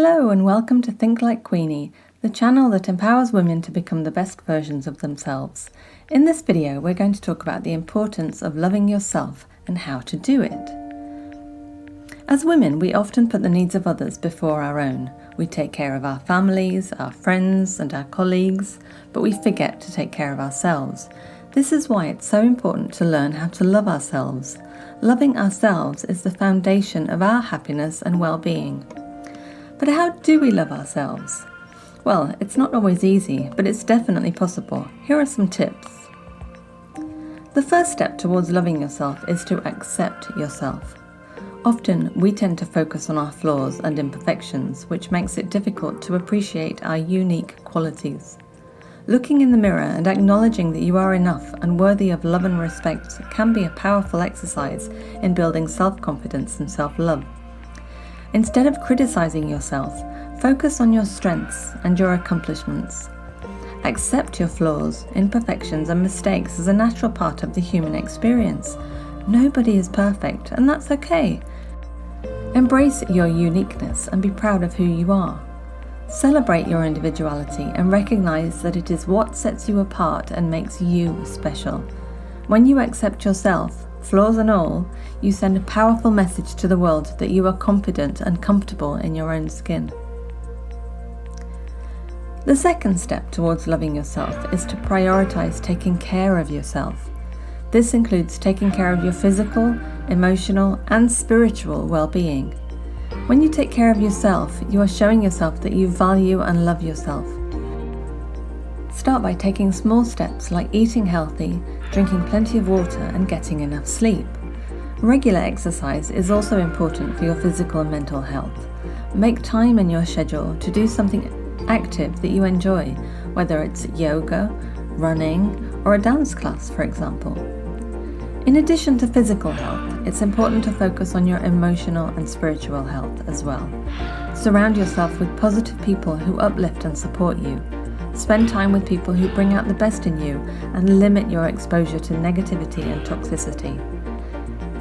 Hello and welcome to Think Like Queenie, the channel that empowers women to become the best versions of themselves. In this video, we're going to talk about the importance of loving yourself and how to do it. As women, we often put the needs of others before our own. We take care of our families, our friends, and our colleagues, but we forget to take care of ourselves. This is why it's so important to learn how to love ourselves. Loving ourselves is the foundation of our happiness and well-being. But how do we love ourselves? Well, it's not always easy, but it's definitely possible. Here are some tips. The first step towards loving yourself is to accept yourself. Often, we tend to focus on our flaws and imperfections, which makes it difficult to appreciate our unique qualities. Looking in the mirror and acknowledging that you are enough and worthy of love and respect can be a powerful exercise in building self-confidence and self-love. Instead of criticizing yourself, focus on your strengths and your accomplishments. Accept your flaws, imperfections, and mistakes as a natural part of the human experience. Nobody is perfect, and that's okay. Embrace your uniqueness and be proud of who you are. Celebrate your individuality and recognize that it is what sets you apart and makes you special. When you accept yourself, flaws and all, you send a powerful message to the world that you are confident and comfortable in your own skin. The second step towards loving yourself is to prioritize taking care of yourself. This includes taking care of your physical, emotional, and spiritual well-being. When you take care of yourself, you are showing yourself that you value and love yourself. Start by taking small steps like eating healthy, drinking plenty of water, and getting enough sleep. Regular exercise is also important for your physical and mental health. Make time in your schedule to do something active that you enjoy, whether it's yoga, running, or a dance class, for example. In addition to physical health, it's important to focus on your emotional and spiritual health as well. Surround yourself with positive people who uplift and support you. Spend time with people who bring out the best in you and limit your exposure to negativity and toxicity.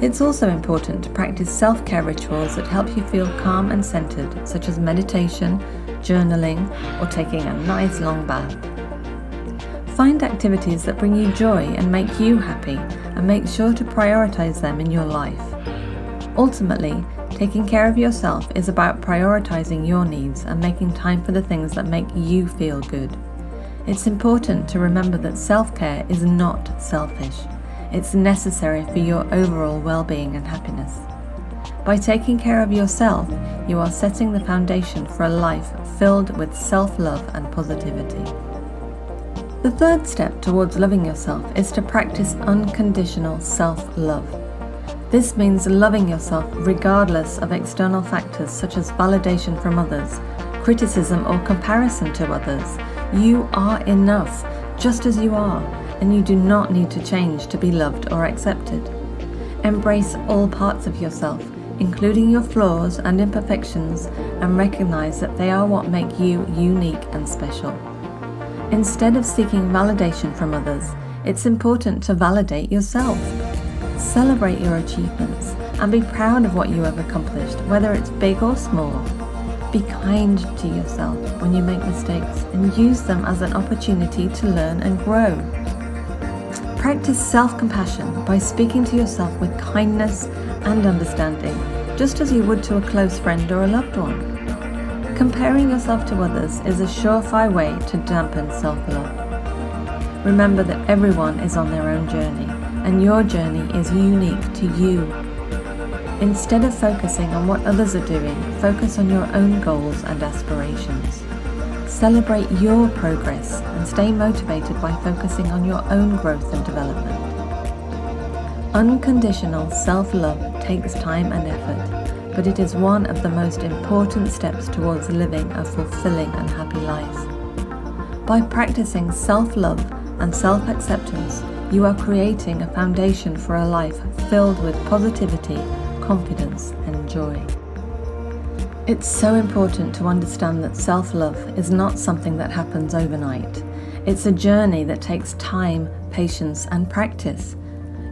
It's also important to practice self-care rituals that help you feel calm and centered, such as meditation, journaling, or taking a nice long bath. Find activities that bring you joy and make you happy, and make sure to prioritize them in your life. Ultimately, taking care of yourself is about prioritizing your needs and making time for the things that make you feel good. It's important to remember that self-care is not selfish. It's necessary for your overall well-being and happiness. By taking care of yourself, you are setting the foundation for a life filled with self-love and positivity. The third step towards loving yourself is to practice unconditional self-love. This means loving yourself regardless of external factors such as validation from others, criticism, or comparison to others. You are enough, just as you are, and you do not need to change to be loved or accepted. Embrace all parts of yourself, including your flaws and imperfections, and recognize that they are what make you unique and special. Instead of seeking validation from others, it's important to validate yourself. Celebrate your achievements and be proud of what you have accomplished, whether it's big or small. Be kind to yourself when you make mistakes and use them as an opportunity to learn and grow. Practice self-compassion by speaking to yourself with kindness and understanding, just as you would to a close friend or a loved one. Comparing yourself to others is a surefire way to dampen self-love. Remember that everyone is on their own journey, and your journey is unique to you. Instead of focusing on what others are doing, focus on your own goals and aspirations. Celebrate your progress and stay motivated by focusing on your own growth and development. Unconditional self-love takes time and effort, but it is one of the most important steps towards living a fulfilling and happy life. By practicing self-love and self-acceptance, you are creating a foundation for a life filled with positivity, confidence, and joy. It's so important to understand that self-love is not something that happens overnight. It's a journey that takes time, patience, and practice.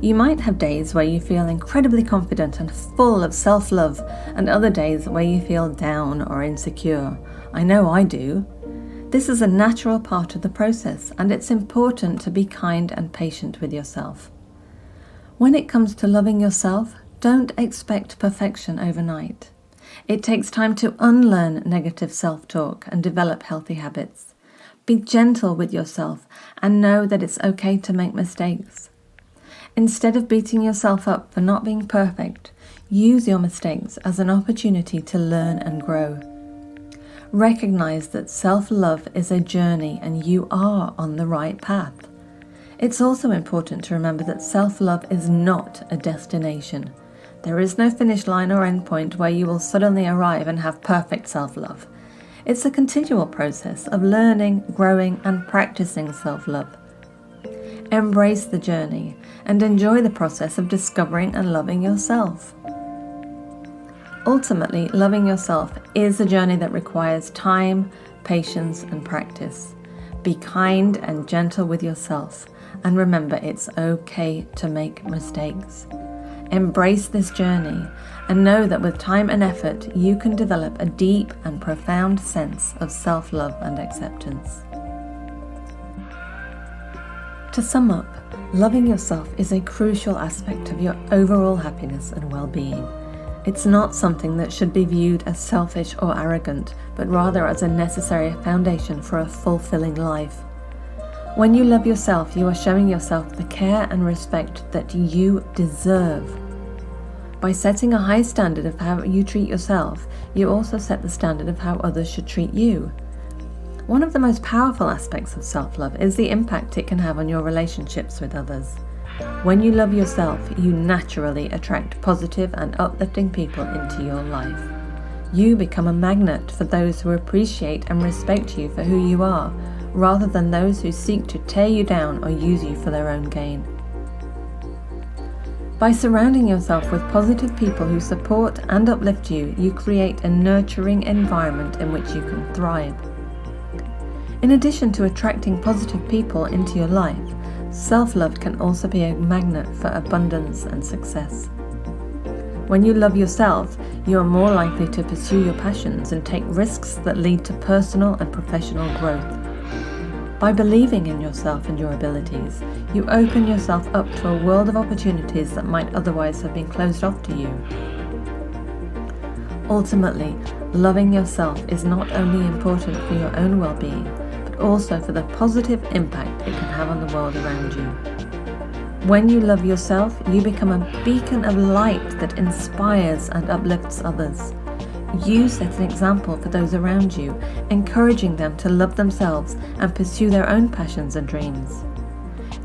You might have days where you feel incredibly confident and full of self-love, and other days where you feel down or insecure. I know I do. This is a natural part of the process, and it's important to be kind and patient with yourself. When it comes to loving yourself, don't expect perfection overnight. It takes time to unlearn negative self-talk and develop healthy habits. Be gentle with yourself and know that it's okay to make mistakes. Instead of beating yourself up for not being perfect, use your mistakes as an opportunity to learn and grow. Recognize that self-love is a journey and you are on the right path. It's also important to remember that self-love is not a destination. There is no finish line or endpoint where you will suddenly arrive and have perfect self-love. It's a continual process of learning, growing, and practicing self-love. Embrace the journey and enjoy the process of discovering and loving yourself. Ultimately, loving yourself is a journey that requires time, patience, and practice. Be kind and gentle with yourself, and remember it's okay to make mistakes. Embrace this journey and know that with time and effort, you can develop a deep and profound sense of self-love and acceptance. To sum up, loving yourself is a crucial aspect of your overall happiness and well-being. It's not something that should be viewed as selfish or arrogant, but rather as a necessary foundation for a fulfilling life. When you love yourself, you are showing yourself the care and respect that you deserve. By setting a high standard of how you treat yourself, you also set the standard of how others should treat you. One of the most powerful aspects of self-love is the impact it can have on your relationships with others. When you love yourself, you naturally attract positive and uplifting people into your life. You become a magnet for those who appreciate and respect you for who you are, rather than those who seek to tear you down or use you for their own gain. By surrounding yourself with positive people who support and uplift you, you create a nurturing environment in which you can thrive. In addition to attracting positive people into your life, self-love can also be a magnet for abundance and success. When you love yourself, you are more likely to pursue your passions and take risks that lead to personal and professional growth. By believing in yourself and your abilities, you open yourself up to a world of opportunities that might otherwise have been closed off to you. Ultimately, loving yourself is not only important for your own well-being, but also for the positive impact it can have on the world around you. When you love yourself, you become a beacon of light that inspires and uplifts others. You set an example for those around you, encouraging them to love themselves and pursue their own passions and dreams.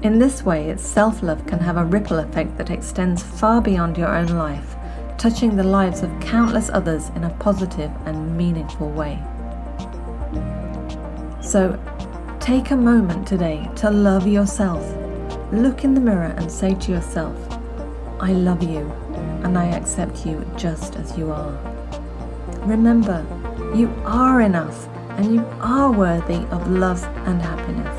In this way, self-love can have a ripple effect that extends far beyond your own life, touching the lives of countless others in a positive and meaningful way. So, take a moment today to love yourself. Look in the mirror and say to yourself, I love you and I accept you just as you are. Remember, you are enough and you are worthy of love and happiness.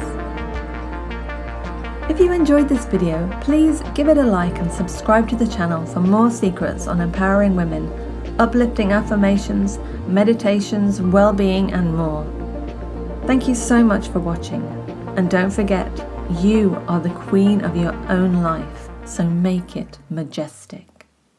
If you enjoyed this video, please give it a like and subscribe to the channel for more secrets on empowering women, uplifting affirmations, meditations, well-being and more. Thank you so much for watching, and don't forget, you are the queen of your own life, so make it majestic.